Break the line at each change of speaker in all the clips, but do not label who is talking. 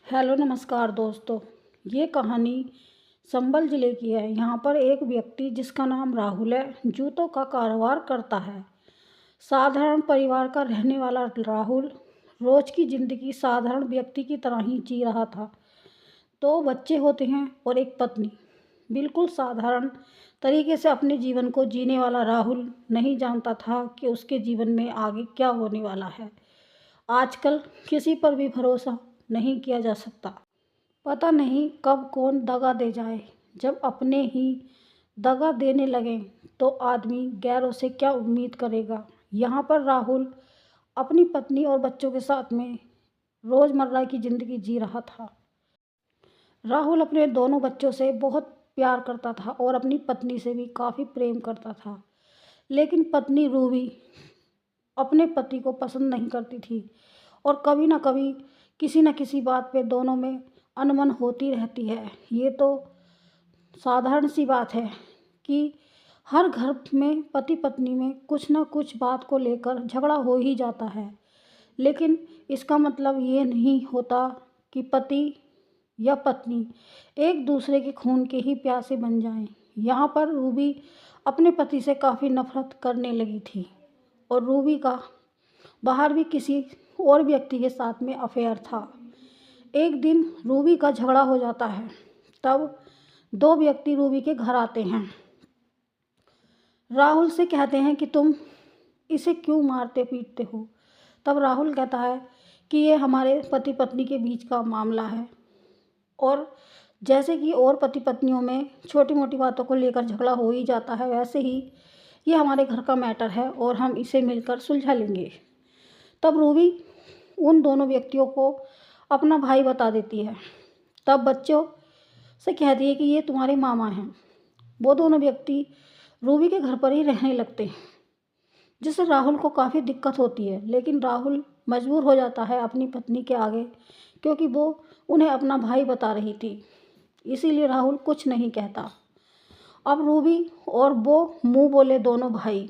Hello नमस्कार दोस्तों। ये कहानी संबल ज़िले की है। यहाँ पर एक व्यक्ति जिसका नाम राहुल है, जूतों का कारोबार करता है। साधारण परिवार का रहने वाला राहुल रोज़ की ज़िंदगी साधारण व्यक्ति की तरह ही जी रहा था। 2 बच्चे होते हैं और एक पत्नी। बिल्कुल साधारण तरीके से अपने जीवन को जीने वाला राहुल नहीं जानता था कि उसके जीवन में आगे क्या होने वाला है। आजकल किसी पर भी भरोसा नहीं किया जा सकता। पता नहीं कब कौन दगा दे जाए। जब अपने ही दगा देने लगें तो आदमी गैरों से क्या उम्मीद करेगा। यहाँ पर राहुल अपनी पत्नी और बच्चों के साथ में रोज़मर्रा की ज़िंदगी जी रहा था। राहुल अपने दोनों बच्चों से बहुत प्यार करता था और अपनी पत्नी से भी काफ़ी प्रेम करता था। लेकिन पत्नी रूबी अपने पति को पसंद नहीं करती थी और कभी ना कभी किसी न किसी बात पे दोनों में अनबन होती रहती है। ये तो साधारण सी बात है कि हर घर में पति पत्नी में कुछ ना कुछ बात को लेकर झगड़ा हो ही जाता है। लेकिन इसका मतलब ये नहीं होता कि पति या पत्नी एक दूसरे के खून के ही प्यासे बन जाएं। यहाँ पर रूबी अपने पति से काफ़ी नफरत करने लगी थी और रूबी का बाहर भी किसी और व्यक्ति के साथ में अफेयर था। एक दिन रूबी का झगड़ा हो जाता है। तब 2 व्यक्ति रूबी के घर आते हैं। राहुल से कहते हैं कि तुम इसे क्यों मारते पीटते हो। तब राहुल कहता है कि ये हमारे पति पत्नी के बीच का मामला है और जैसे कि और पति पत्नियों में छोटी मोटी बातों को लेकर झगड़ा हो ही जाता है, वैसे ही ये हमारे घर का मैटर है और हम इसे मिलकर सुलझा लेंगे। तब रूबी उन दोनों व्यक्तियों को अपना भाई बता देती है। तब बच्चों से कहती है कि ये तुम्हारे मामा हैं। वो दोनों व्यक्ति रूबी के घर पर ही रहने लगते हैं, जिससे राहुल को काफ़ी दिक्कत होती है। लेकिन राहुल मजबूर हो जाता है अपनी पत्नी के आगे, क्योंकि वो उन्हें अपना भाई बता रही थी। इसीलिए राहुल कुछ नहीं कहता। अब रूबी और वो मुँह बोले दोनों भाई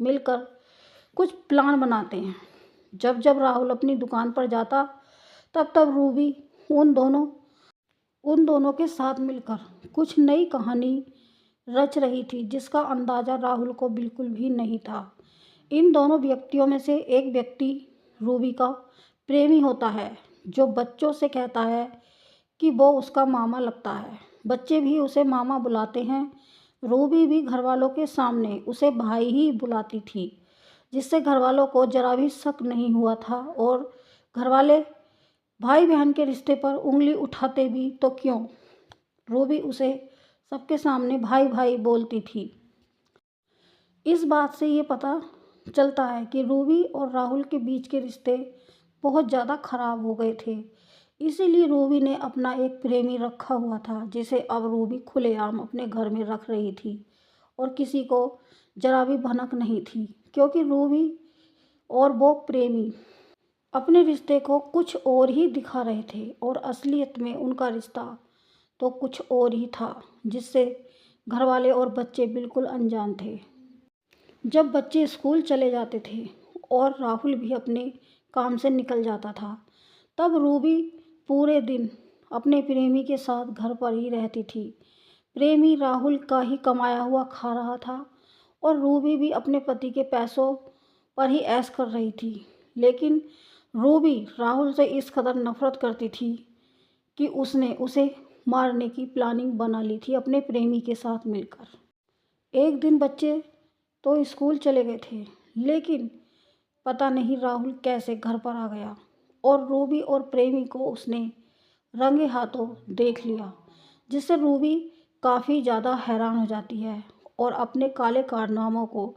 मिलकर कुछ प्लान बनाते हैं। जब जब राहुल अपनी दुकान पर जाता तब तब रूबी उन दोनों के साथ मिलकर कुछ नई कहानी रच रही थी, जिसका अंदाज़ा राहुल को बिल्कुल भी नहीं था। इन दोनों व्यक्तियों में से एक व्यक्ति रूबी का प्रेमी होता है, जो बच्चों से कहता है कि वो उसका मामा लगता है। बच्चे भी उसे मामा बुलाते हैं। रूबी भी घरवालों के सामने उसे भाई ही बुलाती थी, जिससे घरवालों को जरा भी शक नहीं हुआ था और घरवाले भाई बहन के रिश्ते पर उंगली उठाते भी तो क्यों, रूबी उसे सबके सामने भाई भाई बोलती थी। इस बात से ये पता चलता है कि रूबी और राहुल के बीच के रिश्ते बहुत ज़्यादा ख़राब हो गए थे। इसीलिए रूबी ने अपना एक प्रेमी रखा हुआ था, जिसे अब रूबी खुलेआम अपने घर में रख रही थी और किसी को जरा भी भनक नहीं थी, क्योंकि रूबी और वो प्रेमी अपने रिश्ते को कुछ और ही दिखा रहे थे और असलियत में उनका रिश्ता तो कुछ और ही था, जिससे घरवाले और बच्चे बिल्कुल अनजान थे। जब बच्चे स्कूल चले जाते थे और राहुल भी अपने काम से निकल जाता था, तब रूबी पूरे दिन अपने प्रेमी के साथ घर पर ही रहती थी। प्रेमी राहुल का ही कमाया हुआ खा रहा था और रूबी भी अपने पति के पैसों पर ही ऐश कर रही थी। लेकिन रूबी राहुल से इस कदर नफरत करती थी कि उसने उसे मारने की प्लानिंग बना ली थी अपने प्रेमी के साथ मिलकर। एक दिन बच्चे तो स्कूल चले गए थे, लेकिन पता नहीं राहुल कैसे घर पर आ गया और रूबी और प्रेमी को उसने रंगे हाथों देख लिया, जिससे रूबी काफ़ी ज़्यादा हैरान हो जाती है और अपने काले कारनामों को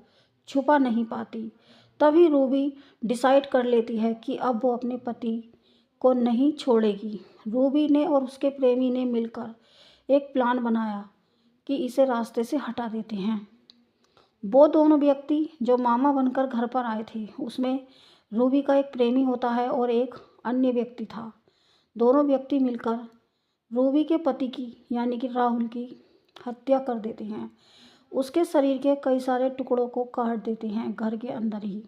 छुपा नहीं पाती। तभी रूबी डिसाइड कर लेती है कि अब वो अपने पति को नहीं छोड़ेगी। रूबी ने और उसके प्रेमी ने मिलकर एक प्लान बनाया कि इसे रास्ते से हटा देते हैं। वो दोनों व्यक्ति जो मामा बनकर घर पर आए थे, उसमें रूबी का एक प्रेमी होता है और एक अन्य व्यक्ति था। दोनों व्यक्ति मिलकर रूबी के पति की यानी कि राहुल की हत्या कर देते हैं। उसके शरीर के कई सारे टुकड़ों को काट देते हैं घर के अंदर ही।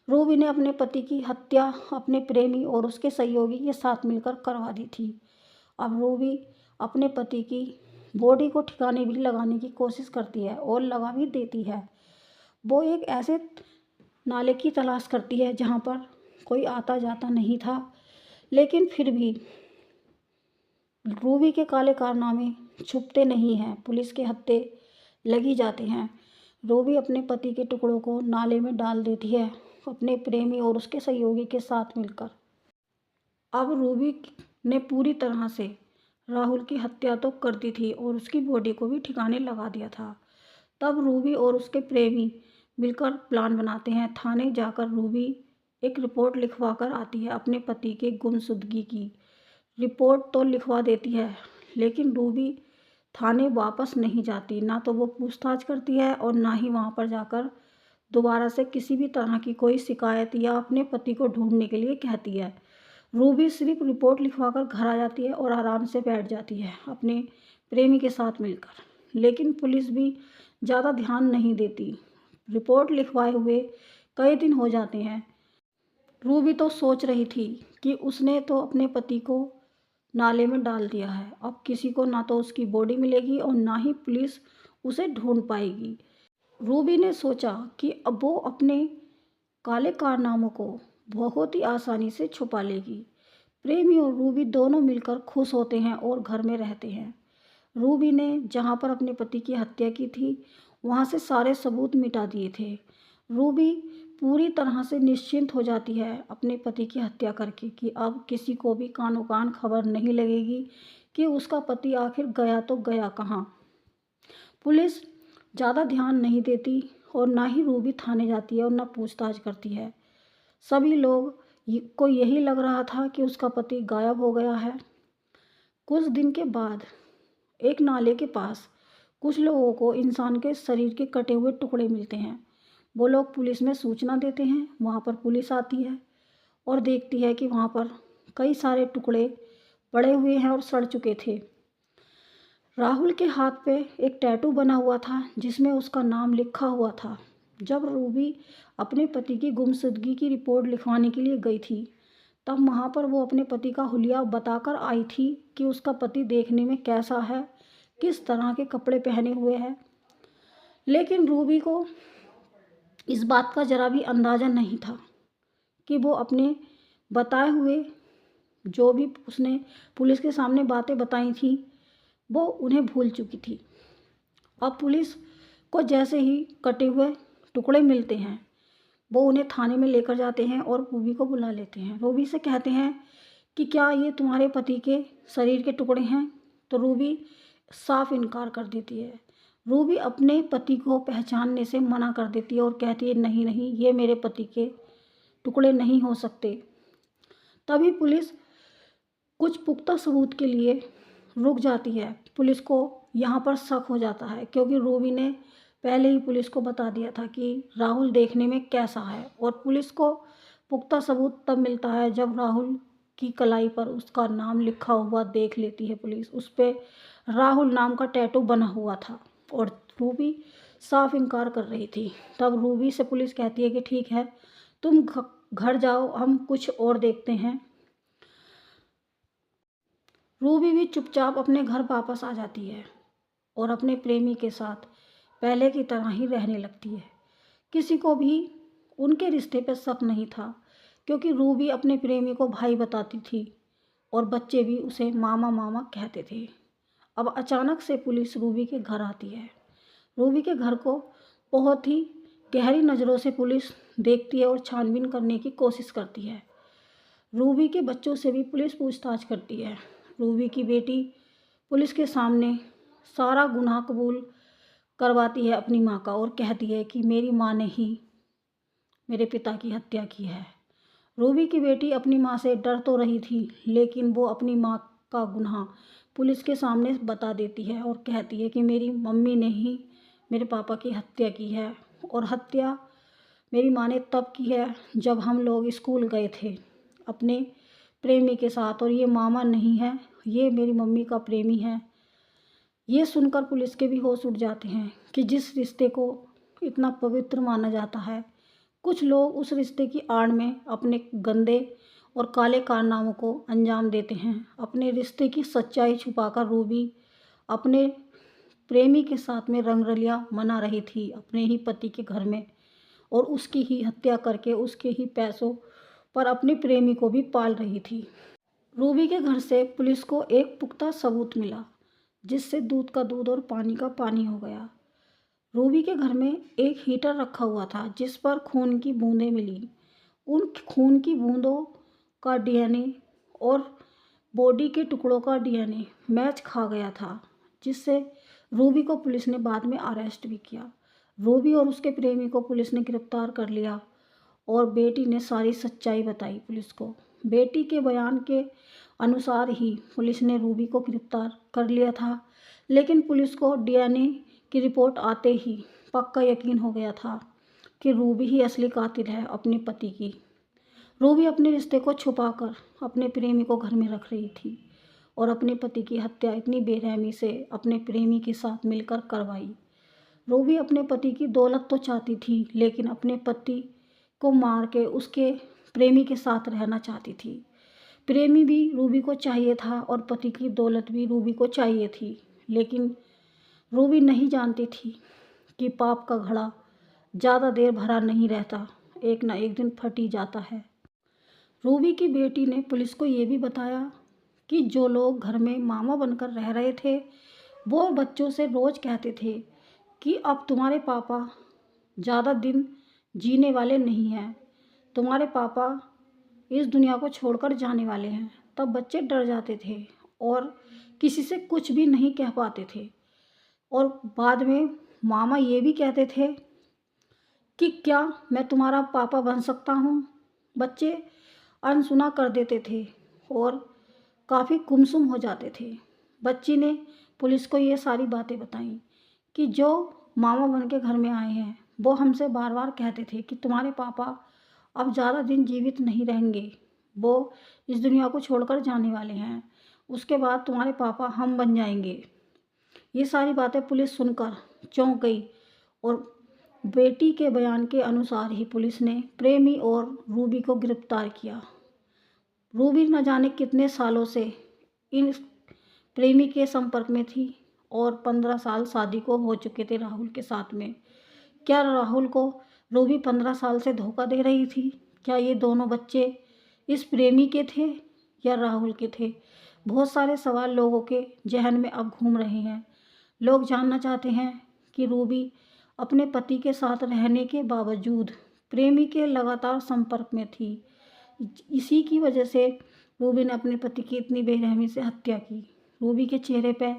रूबी ने अपने पति की हत्या अपने प्रेमी और उसके सहयोगी के साथ मिलकर करवा दी थी। अब रूबी अपने पति की बॉडी को ठिकाने भी लगाने की कोशिश करती है और लगा भी देती है। वो एक ऐसे नाले की तलाश करती है जहाँ पर कोई आता जाता नहीं था, लेकिन फिर भी रूबी के काले कारनामे छुपते नहीं हैं। पुलिस के हत्थे लगी जाते हैं। रूबी अपने पति के टुकड़ों को नाले में डाल देती है अपने प्रेमी और उसके सहयोगी के साथ मिलकर। अब रूबी ने पूरी तरह से राहुल की हत्या तो कर दी थी और उसकी बॉडी को भी ठिकाने लगा दिया था। तब रूबी और उसके प्रेमी मिलकर प्लान बनाते हैं। थाने जाकर रूबी एक रिपोर्ट लिखवा कर आती है अपने पति के गुमशुदगी की। रिपोर्ट तो लिखवा देती है, लेकिन रूबी थाने वापस नहीं जाती। ना तो वो पूछताछ करती है और ना ही वहाँ पर जाकर दोबारा से किसी भी तरह की कोई शिकायत या अपने पति को ढूंढने के लिए कहती है। रूबी सिर्फ रिपोर्ट लिखवाकर घर आ जाती है और आराम से बैठ जाती है अपने प्रेमी के साथ मिलकर। लेकिन पुलिस भी ज़्यादा ध्यान नहीं देती। रिपोर्ट लिखवाए हुए कई दिन हो जाते हैं। रूबी तो सोच रही थी कि उसने तो अपने पति को नाले में डाल दिया है। अब किसी को ना तो उसकी बॉडी मिलेगी और ना ही पुलिस उसे ढूंढ पाएगी। रूबी ने सोचा कि अब वो अपने काले कारनामों को बहुत ही आसानी से छुपा लेगी। प्रेमी और रूबी दोनों मिलकर खुश होते हैं और घर में रहते हैं। रूबी ने जहाँ पर अपने पति की हत्या की थी वहाँ से सारे सबूत मिटा दिए थे। रूबी पूरी तरह से निश्चिंत हो जाती है अपने पति की हत्या करके कि अब किसी को भी कानो कान खबर नहीं लगेगी कि उसका पति आखिर गया तो गया कहाँ। पुलिस ज़्यादा ध्यान नहीं देती और ना ही रूबी थाने जाती है और ना पूछताछ करती है। सभी लोग को यही लग रहा था कि उसका पति गायब हो गया है। कुछ दिन के बाद एक नाले के पास कुछ लोगों को इंसान के शरीर के कटे हुए टुकड़े मिलते हैं। वो लोग पुलिस में सूचना देते हैं। वहाँ पर पुलिस आती है और देखती है कि वहाँ पर कई सारे टुकड़े पड़े हुए हैं और सड़ चुके थे। राहुल के हाथ पे एक टैटू बना हुआ था जिसमें उसका नाम लिखा हुआ था। जब रूबी अपने पति की गुमशुदगी की रिपोर्ट लिखवाने के लिए गई थी, तब वहाँ पर वो अपने पति का हुलिया बताकर आई थी कि उसका पति देखने में कैसा है, किस तरह के कपड़े पहने हुए है। लेकिन रूबी को इस बात का ज़रा भी अंदाज़ा नहीं था कि वो अपने बताए हुए जो भी उसने पुलिस के सामने बातें बताई थी वो उन्हें भूल चुकी थी। अब पुलिस को जैसे ही कटे हुए टुकड़े मिलते हैं वो उन्हें थाने में लेकर जाते हैं और रूबी को बुला लेते हैं। रूबी से कहते हैं कि क्या ये तुम्हारे पति के शरीर के टुकड़े हैं? तो रूबी साफ इनकार कर देती है। रूबी अपने पति को पहचानने से मना कर देती है और कहती है नहीं नहीं, ये मेरे पति के टुकड़े नहीं हो सकते। तभी पुलिस कुछ पुख्ता सबूत के लिए रुक जाती है। पुलिस को यहाँ पर शक हो जाता है क्योंकि रूबी ने पहले ही पुलिस को बता दिया था कि राहुल देखने में कैसा है। और पुलिस को पुख्ता सबूत तब मिलता है जब राहुल की कलाई पर उसका नाम लिखा हुआ देख लेती है पुलिस। उस पर राहुल नाम का टैटू बना हुआ था और रूबी साफ इनकार कर रही थी। तब रूबी से पुलिस कहती है कि ठीक है, तुम घर जाओ, हम कुछ और देखते हैं। रूबी भी चुपचाप अपने घर वापस आ जाती है और अपने प्रेमी के साथ पहले की तरह ही रहने लगती है। किसी को भी उनके रिश्ते पर शक नहीं था क्योंकि रूबी अपने प्रेमी को भाई बताती थी और बच्चे भी उसे मामा मामा कहते थे। अब अचानक से पुलिस रूबी के घर आती है। रूबी के घर को बहुत ही गहरी नज़रों से पुलिस देखती है और छानबीन करने की कोशिश करती है। रूबी के बच्चों से भी पुलिस पूछताछ करती है। रूबी की बेटी पुलिस के सामने सारा गुनाह कबूल करवाती है अपनी माँ का और कहती है कि मेरी माँ ने ही मेरे पिता की हत्या की है। रूबी की बेटी अपनी माँ से डर तो रही थी, लेकिन वो अपनी माँ का गुनाह पुलिस के सामने बता देती है और कहती है कि मेरी मम्मी ने ही मेरे पापा की हत्या की है और हत्या मेरी माँ ने तब की है जब हम लोग स्कूल गए थे अपने प्रेमी के साथ, और ये मामा नहीं है, ये मेरी मम्मी का प्रेमी है। ये सुनकर पुलिस के भी होश उड़ जाते हैं कि जिस रिश्ते को इतना पवित्र माना जाता है कुछ लोग उस रिश्ते की आड़ में अपने गंदे और काले कारनामों को अंजाम देते हैं। अपने रिश्ते की सच्चाई छुपाकर रूबी अपने प्रेमी के साथ में रंगरलिया मना रही थी अपने ही पति के घर में, और उसकी ही हत्या करके उसके ही पैसों पर अपने प्रेमी को भी पाल रही थी। रूबी के घर से पुलिस को एक पुख्ता सबूत मिला, जिससे दूध का दूध और पानी का पानी हो गया। रूबी के घर में एक हीटर रखा हुआ था जिस पर खून की बूंदें मिली। उन खून की बूंदों का डीएनए और बॉडी के टुकड़ों का डीएनए मैच खा गया था, जिससे रूबी को पुलिस ने बाद में अरेस्ट भी किया। रूबी और उसके प्रेमी को पुलिस ने गिरफ्तार कर लिया और बेटी ने सारी सच्चाई बताई पुलिस को। बेटी के बयान के अनुसार ही पुलिस ने रूबी को गिरफ्तार कर लिया था, लेकिन पुलिस को डीएनए की रिपोर्ट आते ही पक्का यकीन हो गया था कि रूबी ही असली कातिल है अपने पति की। रूबी अपने रिश्ते को छुपाकर अपने प्रेमी को घर में रख रही थी और अपने पति की हत्या इतनी बेरहमी से अपने प्रेमी के साथ मिलकर करवाई। रूबी अपने पति की दौलत तो चाहती थी, लेकिन अपने पति को मार के उसके प्रेमी के साथ रहना चाहती थी। प्रेमी भी रूबी को चाहिए था और पति की दौलत भी रूबी को चाहिए थी, लेकिन रूबी नहीं जानती थी कि पाप का घड़ा ज़्यादा देर भरा नहीं रहता, एक ना एक दिन फट ही जाता है। रूबी की बेटी ने पुलिस को ये भी बताया कि जो लोग घर में मामा बनकर रह रहे थे, वो बच्चों से रोज़ कहते थे कि अब तुम्हारे पापा ज़्यादा दिन जीने वाले नहीं हैं, तुम्हारे पापा इस दुनिया को छोड़कर जाने वाले हैं। तब बच्चे डर जाते थे और किसी से कुछ भी नहीं कह पाते थे, और बाद में मामा ये भी कहते थे कि क्या मैं तुम्हारा पापा बन सकता हूँ। बच्चे अनसुना कर देते थे और काफ़ी गुमसुम हो जाते थे। बच्ची ने पुलिस को ये सारी बातें बताई कि जो मामा बन के घर में आए हैं वो हमसे बार बार कहते थे कि तुम्हारे पापा अब ज़्यादा दिन जीवित नहीं रहेंगे, वो इस दुनिया को छोड़कर जाने वाले हैं, उसके बाद तुम्हारे पापा हम बन जाएंगे। ये सारी बातें पुलिस सुनकर चौंक गई और बेटी के बयान के अनुसार ही पुलिस ने प्रेमी और रूबी को गिरफ्तार किया। रूबी न जाने कितने सालों से इन प्रेमी के संपर्क में थी और 15 साल शादी को हो चुके थे राहुल के साथ में। क्या राहुल को रूबी 15 साल से धोखा दे रही थी? क्या ये दोनों बच्चे इस प्रेमी के थे या राहुल के थे? बहुत सारे सवाल लोगों के जहन में अब घूम रहे हैं। लोग जानना चाहते हैं कि रूबी अपने पति के साथ रहने के बावजूद प्रेमी के लगातार संपर्क में थी। इसी की वजह से रूबी ने अपने पति की इतनी बेरहमी से हत्या की। रूबी के चेहरे पे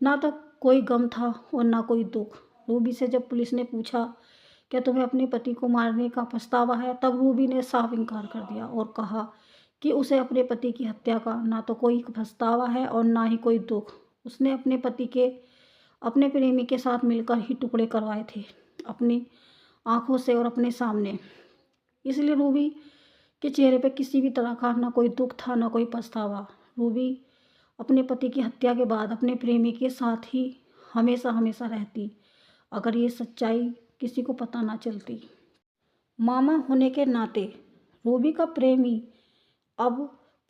ना तो कोई गम था और ना कोई दुख। रूबी से जब पुलिस ने पूछा क्या तुम्हें अपने पति को मारने का पछतावा है, तब रूबी ने साफ इनकार कर दिया और कहा कि उसे अपने पति की हत्या का ना तो कोई पछतावा है और ना ही कोई दुख। उसने अपने पति के अपने प्रेमी के साथ मिलकर ही टुकड़े करवाए थे, अपनी आंखों से और अपने सामने। इसलिए रूबी के चेहरे पे किसी भी तरह का ना कोई दुख था ना कोई पछतावा। रूबी अपने पति की हत्या के बाद अपने प्रेमी के साथ ही हमेशा हमेशा रहती, अगर ये सच्चाई किसी को पता ना चलती। मामा होने के नाते रूबी का प्रेमी अब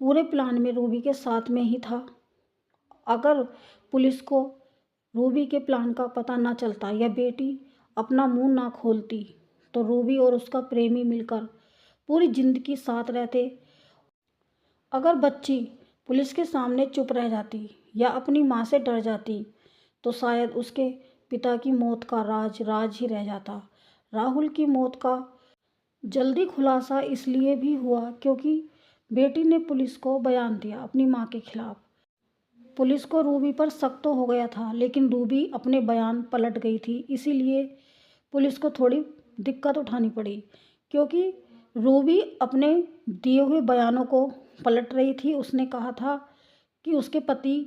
पूरे प्लान में रूबी के साथ में ही था। अगर पुलिस को रूबी के प्लान का पता ना चलता या बेटी अपना मुंह ना खोलती, तो रूबी और उसका प्रेमी मिलकर पूरी जिंदगी साथ रहते। अगर बच्ची पुलिस के सामने चुप रह जाती या अपनी माँ से डर जाती, तो शायद उसके पिता की मौत का राज राज ही रह जाता। राहुल की मौत का जल्दी खुलासा इसलिए भी हुआ क्योंकि बेटी ने पुलिस को बयान दिया अपनी माँ के खिलाफ। पुलिस को रूबी पर शक तो हो गया था, लेकिन रूबी अपने बयान पलट गई थी, इसीलिए पुलिस को थोड़ी दिक्कत उठानी पड़ी, क्योंकि रूबी अपने दिए हुए बयानों को पलट रही थी। उसने कहा था कि उसके पति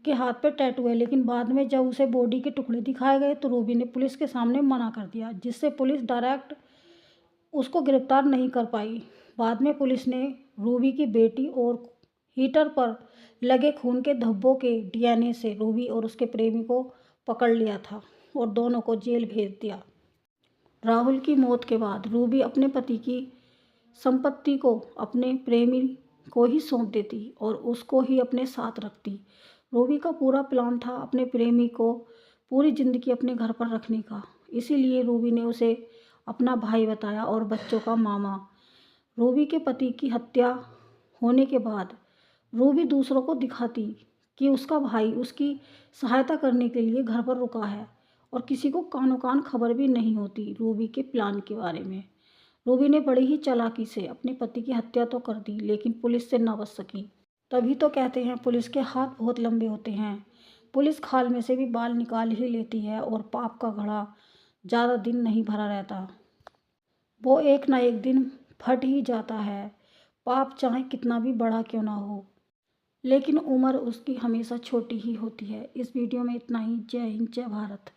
के हाथ पे टैटू है, लेकिन बाद में जब उसे बॉडी के टुकड़े दिखाए गए तो रूबी ने पुलिस के सामने मना कर दिया, जिससे पुलिस डायरेक्ट उसको गिरफ्तार नहीं कर पाई। बाद में पुलिस ने रूबी की बेटी और हीटर पर लगे खून के धब्बों के डीएनए से रूबी और उसके प्रेमी को पकड़ लिया था और दोनों को जेल भेज दिया। राहुल की मौत के बाद रूबी अपने पति की संपत्ति को अपने प्रेमी को ही सौंप देती और उसको ही अपने साथ रखती। रूबी का पूरा प्लान था अपने प्रेमी को पूरी ज़िंदगी अपने घर पर रखने का। इसीलिए रूबी ने उसे अपना भाई बताया और बच्चों का मामा। रूबी के पति की हत्या होने के बाद रूबी दूसरों को दिखाती कि उसका भाई उसकी सहायता करने के लिए घर पर रुका है और किसी को कानो कान खबर भी नहीं होती रूबी के प्लान के बारे में। रूबी ने बड़ी ही चालाकी से अपने पति की हत्या तो कर दी, लेकिन पुलिस से न बच सकी। तभी तो कहते हैं पुलिस के हाथ बहुत लंबे होते हैं। पुलिस खाल में से भी बाल निकाल ही लेती है और पाप का घड़ा ज़्यादा दिन नहीं भरा रहता, वो एक ना एक दिन फट ही जाता है। पाप चाहे कितना भी बड़ा क्यों ना हो, लेकिन उम्र उसकी हमेशा छोटी ही होती है। इस वीडियो में इतना ही। जय हिंद, जय भारत।